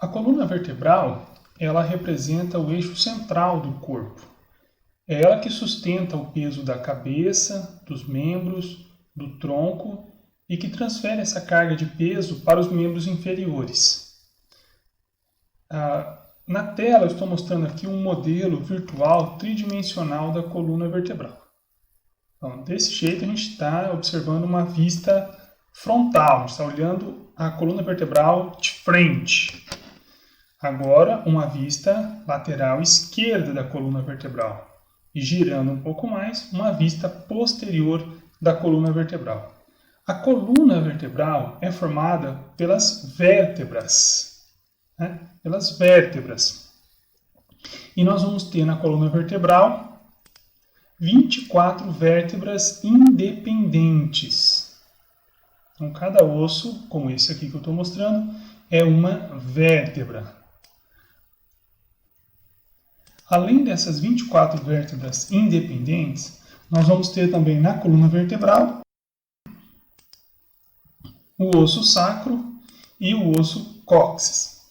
A coluna vertebral, ela representa o eixo central do corpo. É ela que sustenta o peso da cabeça, dos membros, do tronco e que transfere essa carga de peso para os membros inferiores. Na tela eu estou mostrando aqui um modelo virtual tridimensional da coluna vertebral. Então, desse jeito a gente está observando uma vista frontal, a gente está olhando a coluna vertebral de frente. Agora, uma vista lateral esquerda da coluna vertebral. E girando um pouco mais, uma vista posterior da coluna vertebral. A coluna vertebral é formada pelas vértebras. Pelas vértebras. E nós vamos ter na coluna vertebral 24 vértebras independentes. Então, cada osso, como esse aqui que eu estou mostrando, é uma vértebra. Além dessas 24 vértebras independentes, nós vamos ter também na coluna vertebral o osso sacro e o osso cóccix.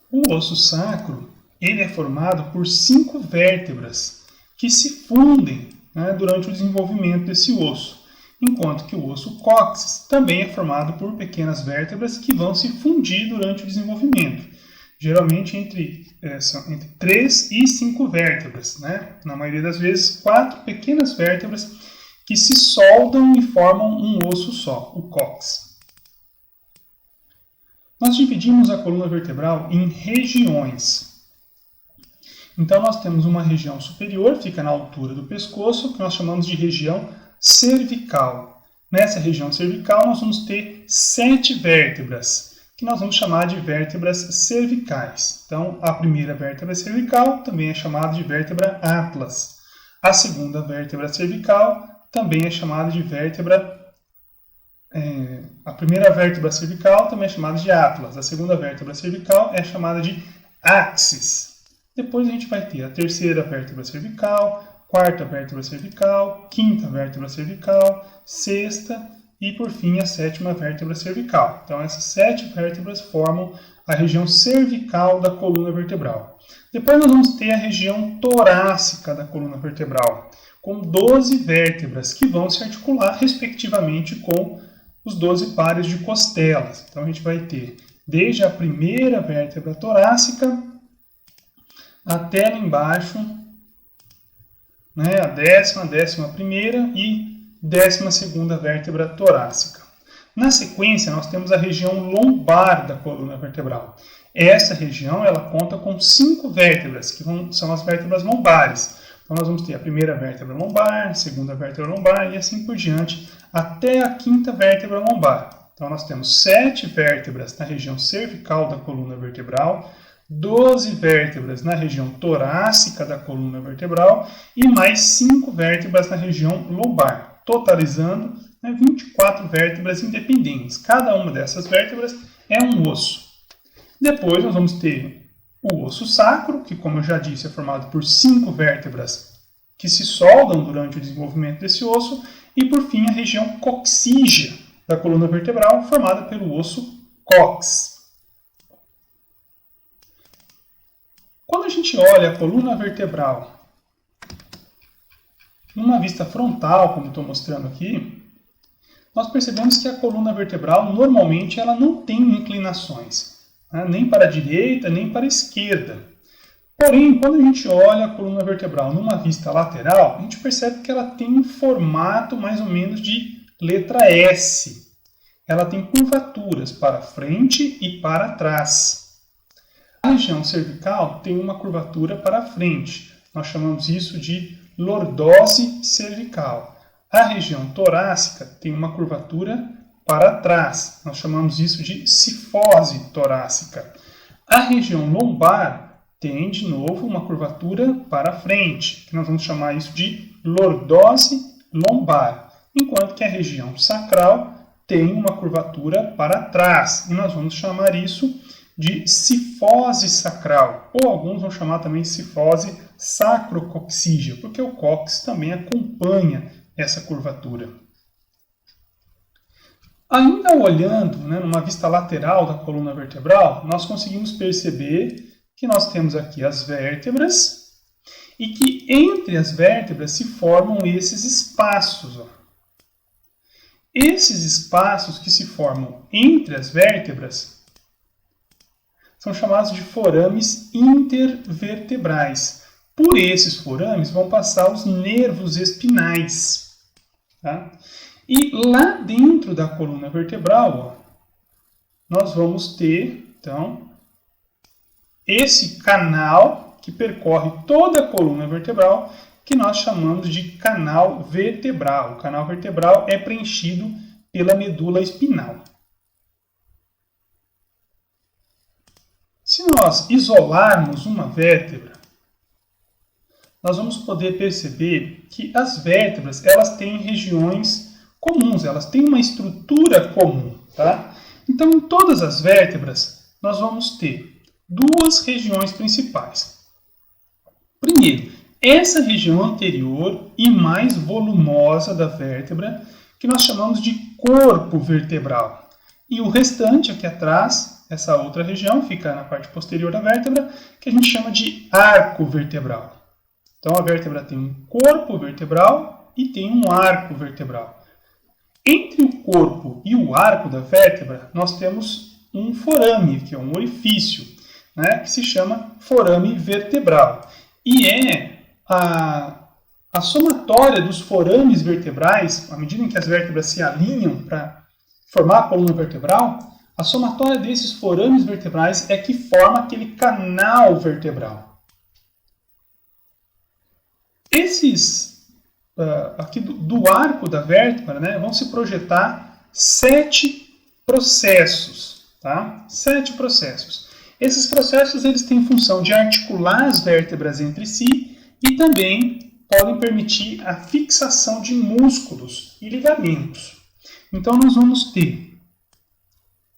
O osso sacro ele é formado por 5 vértebras que se fundem durante o desenvolvimento desse osso, enquanto que o osso cóccix também é formado por pequenas vértebras que vão se fundir durante o desenvolvimento, geralmente entre 3 e 5 vértebras, na maioria das vezes 4 pequenas vértebras que se soldam e formam um osso só, o cóccix. Nós dividimos a coluna vertebral em regiões. Então nós temos uma região superior, fica na altura do pescoço, que nós chamamos de região cervical. Nessa região cervical nós vamos ter 7 vértebras, que nós vamos chamar de vértebras cervicais. Então a primeira vértebra cervical também é chamada de vértebra atlas. A segunda vértebra cervical também é chamada de vértebra... a primeira vértebra cervical também é chamada de atlas. A segunda vértebra cervical é chamada de axis. Depois a gente vai ter a terceira vértebra cervical, quarta vértebra cervical, quinta vértebra cervical, sexta e, por fim, a sétima vértebra cervical. Então, essas 7 vértebras formam a região cervical da coluna vertebral. Depois nós vamos ter a região torácica da coluna vertebral, com 12 vértebras que vão se articular, respectivamente, com os 12 pares de costelas. Então, a gente vai ter desde a primeira vértebra torácica até lá embaixo, a 10ª, 11ª e 12ª vértebra torácica. Na sequência, nós temos a região lombar da coluna vertebral. Essa região ela conta com 5 vértebras, que são as vértebras lombares. Então, nós vamos ter a primeira vértebra lombar, a segunda vértebra lombar e assim por diante, até a 5ª vértebra lombar. Então, nós temos 7 vértebras na região cervical da coluna vertebral, 12 vértebras na região torácica da coluna vertebral e mais 5 vértebras na região lombar, totalizando 24 vértebras independentes. Cada uma dessas vértebras é um osso. Depois nós vamos ter o osso sacro, que, como eu já disse, é formado por 5 vértebras que se soldam durante o desenvolvimento desse osso, e por fim a região coccígea da coluna vertebral, formada pelo osso cóccix. Quando a gente olha a coluna vertebral numa vista frontal, como estou mostrando aqui, nós percebemos que a coluna vertebral, normalmente, ela não tem inclinações, nem para a direita, nem para a esquerda. Porém, quando a gente olha a coluna vertebral numa vista lateral, a gente percebe que ela tem um formato mais ou menos de letra S. Ela tem curvaturas para frente e para trás. A região cervical tem uma curvatura para frente. Nós chamamos isso de lordose cervical. A região torácica tem uma curvatura para trás. Nós chamamos isso de cifose torácica. A região lombar tem, de novo, uma curvatura para frente, que nós vamos chamar isso de lordose lombar. Enquanto que a região sacral tem uma curvatura para trás. E nós vamos chamar isso de cifose sacral, ou alguns vão chamar também de cifose sacrococcígea, porque o cóccix também acompanha essa curvatura. Ainda olhando, né, numa vista lateral da coluna vertebral, nós conseguimos perceber que nós temos aqui as vértebras e que entre as vértebras se formam esses espaços. Ó. Esses espaços que se formam entre as vértebras são chamados de forames intervertebrais. Por esses forames vão passar os nervos espinais. Tá? E lá dentro da coluna vertebral, ó, nós vamos ter, então, esse canal que percorre toda a coluna vertebral, que nós chamamos de canal vertebral. O canal vertebral é preenchido pela medula espinal. Se nós isolarmos uma vértebra, nós vamos poder perceber que as vértebras elas têm regiões comuns, elas têm uma estrutura comum. Tá? Então, em todas as vértebras, nós vamos ter duas regiões principais. Primeiro, essa região anterior e mais volumosa da vértebra, que nós chamamos de corpo vertebral. E o restante aqui atrás, essa outra região, fica na parte posterior da vértebra, que a gente chama de arco vertebral. Então, a vértebra tem um corpo vertebral e tem um arco vertebral. Entre o corpo e o arco da vértebra, nós temos um forame, que é um orifício, né, que se chama forame vertebral. E é a somatória dos forames vertebrais, à medida em que as vértebras se alinham para formar a coluna vertebral, a somatória desses forames vertebrais é que forma aquele canal vertebral. Esses aqui do arco da vértebra, né, vão se projetar 7 processos. Tá? 7 processos. Esses processos eles têm função de articular as vértebras entre si e também podem permitir a fixação de músculos e ligamentos. Então, nós vamos ter,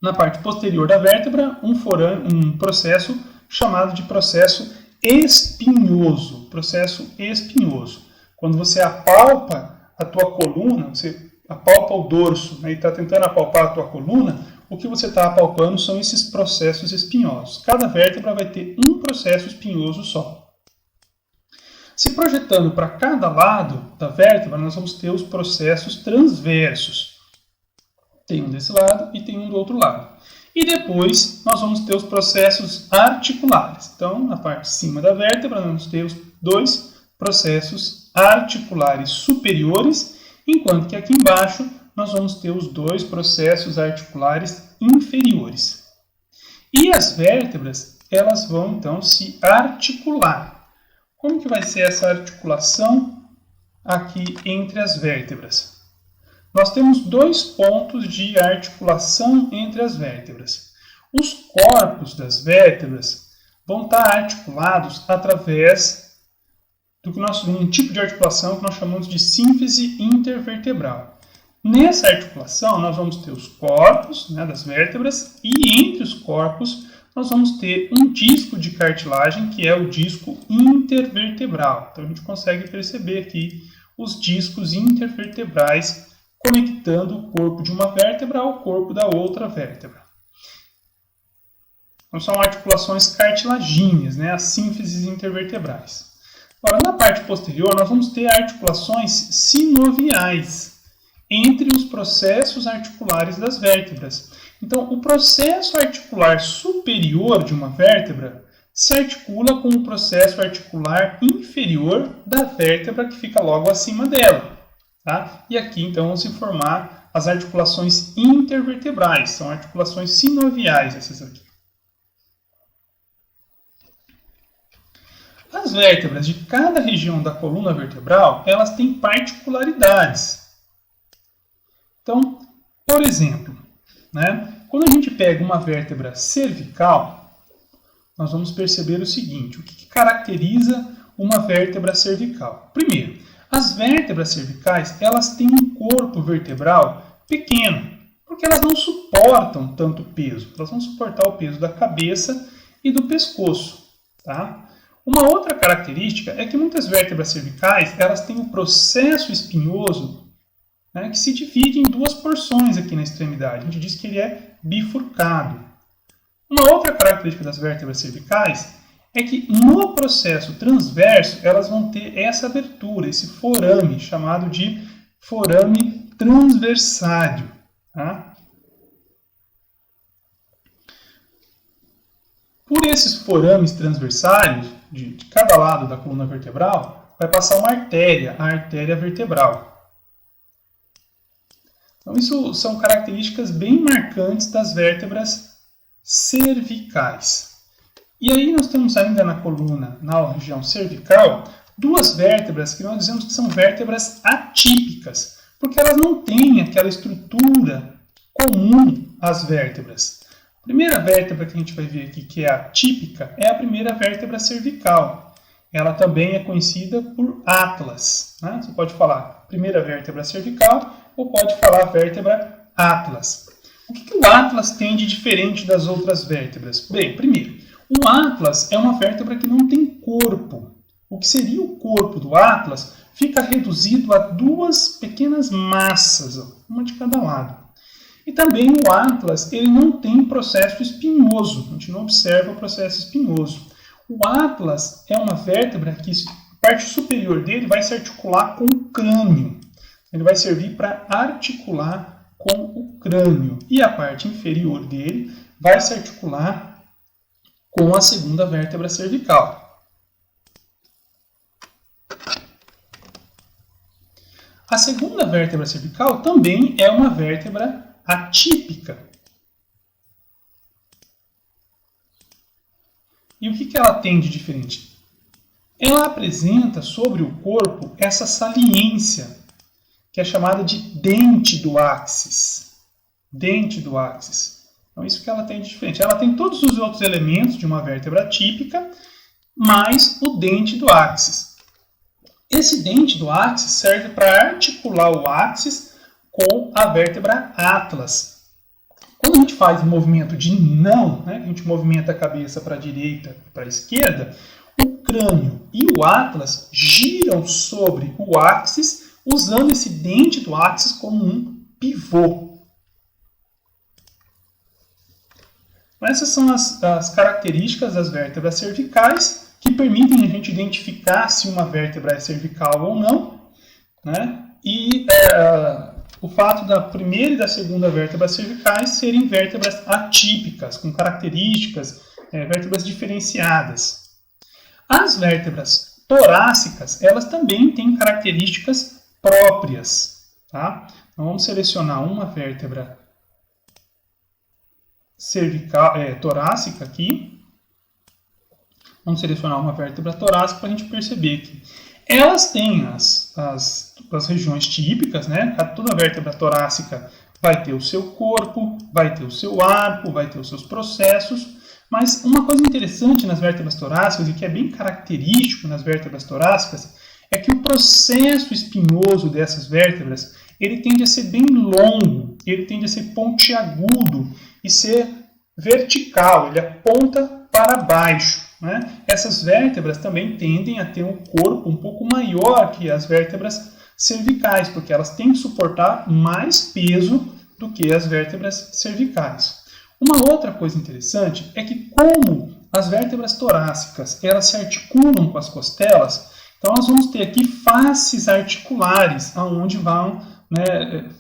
na parte posterior da vértebra, um processo chamado de processo espinhoso. Processo espinhoso. Quando você apalpa a tua coluna, você apalpa o dorso, né, e está tentando apalpar a tua coluna, o que você está apalpando são esses processos espinhosos. Cada vértebra vai ter um processo espinhoso só. Se projetando para cada lado da vértebra, nós vamos ter os processos transversos. Tem um desse lado e tem um do outro lado. E depois nós vamos ter os processos articulares. Então, na parte de cima da vértebra, nós vamos ter os dois processos articulares superiores, enquanto que aqui embaixo nós vamos ter os dois processos articulares inferiores. E as vértebras, elas vão então se articular. Como que vai ser essa articulação aqui entre as vértebras? Nós temos dois pontos de articulação entre as vértebras. Os corpos das vértebras vão estar articulados através um tipo de articulação que nós chamamos de sínfise intervertebral. Nessa articulação, nós vamos ter os corpos, né, das vértebras, e entre os corpos nós vamos ter um disco de cartilagem, que é o disco intervertebral. Então, a gente consegue perceber aqui os discos intervertebrais conectando o corpo de uma vértebra ao corpo da outra vértebra. Então, são articulações cartilagíneas, né, as sínfises intervertebrais. Agora, na parte posterior, nós vamos ter articulações sinoviais entre os processos articulares das vértebras. Então, o processo articular superior de uma vértebra se articula com o processo articular inferior da vértebra que fica logo acima dela. Tá? E aqui, então, vão se formar as articulações intervertebrais, são articulações sinoviais essas aqui. As vértebras de cada região da coluna vertebral, elas têm particularidades. Então, por exemplo, né, quando a gente pega uma vértebra cervical, nós vamos perceber o seguinte, o que caracteriza uma vértebra cervical? Primeiro, as vértebras cervicais, elas têm um corpo vertebral pequeno, porque elas não suportam tanto peso. Elas vão suportar o peso da cabeça e do pescoço. Tá? Uma outra característica é que muitas vértebras cervicais elas têm um processo espinhoso né, que se divide em duas porções aqui na extremidade. A gente diz que ele é bifurcado. Uma outra característica das vértebras cervicais é que no processo transverso elas vão ter essa abertura, esse forame, chamado de forame transversário. Tá? Por esses forames transversários, de cada lado da coluna vertebral, vai passar uma artéria, a artéria vertebral. Então, isso são características bem marcantes das vértebras cervicais. E aí nós temos ainda na coluna, na região cervical, duas vértebras que nós dizemos que são vértebras atípicas, porque elas não têm aquela estrutura comum às vértebras. A primeira vértebra que a gente vai ver aqui, que é atípica, é a primeira vértebra cervical. Ela também é conhecida por atlas. Né? Você pode falar primeira vértebra cervical ou pode falar vértebra atlas. O que o atlas tem de diferente das outras vértebras? Bem, primeiro, o atlas é uma vértebra que não tem corpo. O que seria o corpo do atlas fica reduzido a duas pequenas massas, uma de cada lado. E também o atlas ele não tem processo espinhoso, a gente não observa o processo espinhoso. O atlas é uma vértebra que a parte superior dele vai se articular com o crânio. Ele vai servir para articular com o crânio. E a parte inferior dele vai se articular com a segunda vértebra cervical. A segunda vértebra cervical também é uma vértebra atípica. E o que ela tem de diferente? Ela apresenta sobre o corpo essa saliência, que é chamada de dente do áxis. Dente do áxis. Então, isso que ela tem de diferente. Ela tem todos os outros elementos de uma vértebra típica, mais o dente do áxis. Esse dente do áxis serve para articular o áxis com a vértebra atlas. Quando a gente faz o movimento de não, né, a gente movimenta a cabeça para a direita e para a esquerda, o crânio e o atlas giram sobre o áxis, usando esse dente do áxis como um pivô. Essas são as características das vértebras cervicais que permitem a gente identificar se uma vértebra é cervical ou não, né? E o fato da primeira e da segunda vértebra cervicais serem vértebras atípicas, com características, vértebras diferenciadas. As vértebras torácicas, elas também têm características próprias. Tá? Então, vamos selecionar uma vértebra cervical, torácica aqui. Vamos selecionar uma vértebra torácica para a gente perceber que elas têm as regiões típicas, né? Toda vértebra torácica vai ter o seu corpo, vai ter o seu arco, vai ter os seus processos, mas uma coisa interessante nas vértebras torácicas e que é bem característico nas vértebras torácicas é que o processo espinhoso dessas vértebras ele tende a ser bem longo, ele tende a ser pontiagudo e ser vertical, ele aponta para baixo. Né? Essas vértebras também tendem a ter um corpo um pouco maior que as vértebras cervicais, porque elas têm que suportar mais peso do que as vértebras cervicais. Uma outra coisa interessante é que como as vértebras torácicas elas se articulam com as costelas, então nós vamos ter aqui faces articulares, aonde vão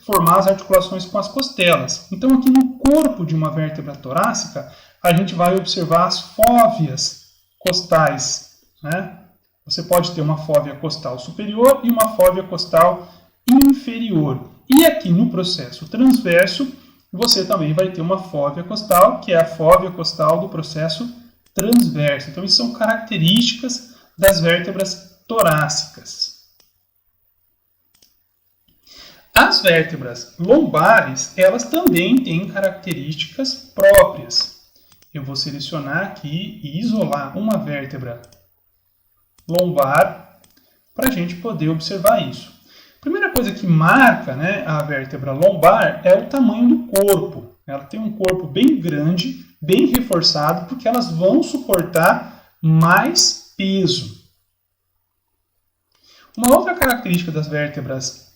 formar as articulações com as costelas. Então aqui no corpo de uma vértebra torácica, a gente vai observar as fóveas costais. Né? Você pode ter uma fóvea costal superior e uma fóvea costal inferior. E aqui no processo transverso, você também vai ter uma fóvea costal, que é a fóvea costal do processo transverso. Então, isso são características das vértebras torácicas. As vértebras lombares, elas também têm características próprias. Eu vou selecionar aqui e isolar uma vértebra lombar para a gente poder observar isso. A primeira coisa que marca a vértebra lombar é o tamanho do corpo. Ela tem um corpo bem grande, bem reforçado, porque elas vão suportar mais peso. Uma outra característica das vértebras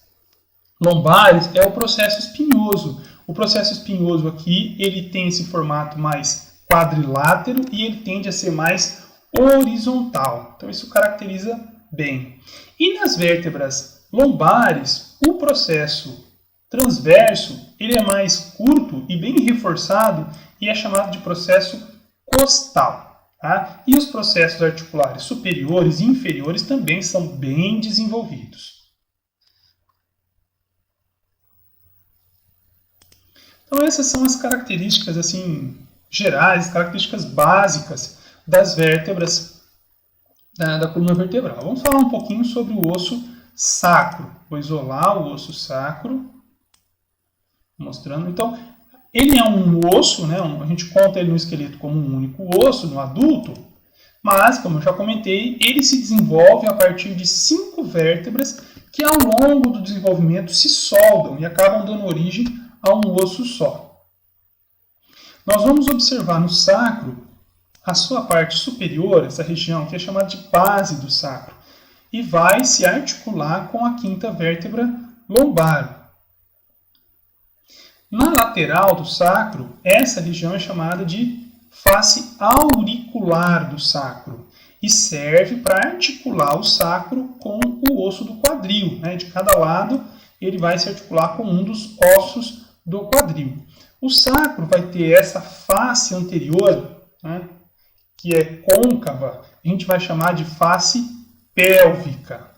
lombares é o processo espinhoso. O processo espinhoso aqui, ele tem esse formato mais quadrilátero e ele tende a ser mais horizontal. Então isso caracteriza bem. E nas vértebras lombares, o processo transverso, ele é mais curto e bem reforçado e é chamado de processo costal. Tá? E os processos articulares superiores e inferiores também são bem desenvolvidos. Então essas são as características assim gerais, características básicas das vértebras da coluna vertebral. Vamos falar um pouquinho sobre o osso sacro. Vou isolar o osso sacro, mostrando. Então, ele é um osso, né? A gente conta ele no esqueleto como um único osso no adulto, mas, como eu já comentei, ele se desenvolve a partir de 5 vértebras que ao longo do desenvolvimento se soldam e acabam dando origem a um osso só. Nós vamos observar no sacro a sua parte superior, essa região que é chamada de base do sacro, e vai se articular com a 5ª vértebra lombar. Na lateral do sacro, essa região é chamada de face auricular do sacro e serve para articular o sacro com o osso do quadril. Né? De cada lado, ele vai se articular com um dos ossos do quadril. O sacro vai ter essa face anterior, né, que é côncava, a gente vai chamar de face pélvica.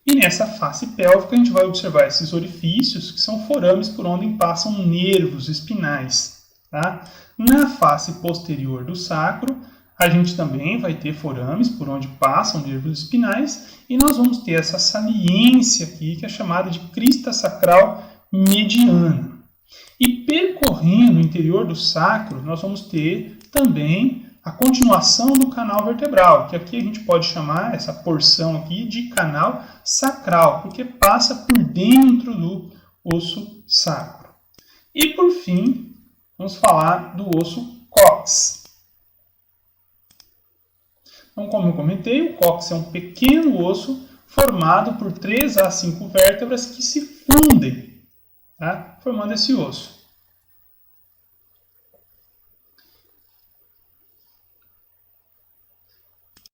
E nessa face pélvica a gente vai observar esses orifícios, que são forames por onde passam nervos espinais. Tá? Na face posterior do sacro, a gente também vai ter forames por onde passam nervos espinais, e nós vamos ter essa saliência aqui, que é chamada de crista sacral mediana. E percorrendo o interior do sacro, nós vamos ter também a continuação do canal vertebral, que aqui a gente pode chamar essa porção aqui de canal sacral, porque passa por dentro do osso sacro. E por fim, vamos falar do osso cóccix. Então, como eu comentei, o cóccix é um pequeno osso formado por 3 a 5 vértebras que se fundem, tá? Formando esse osso.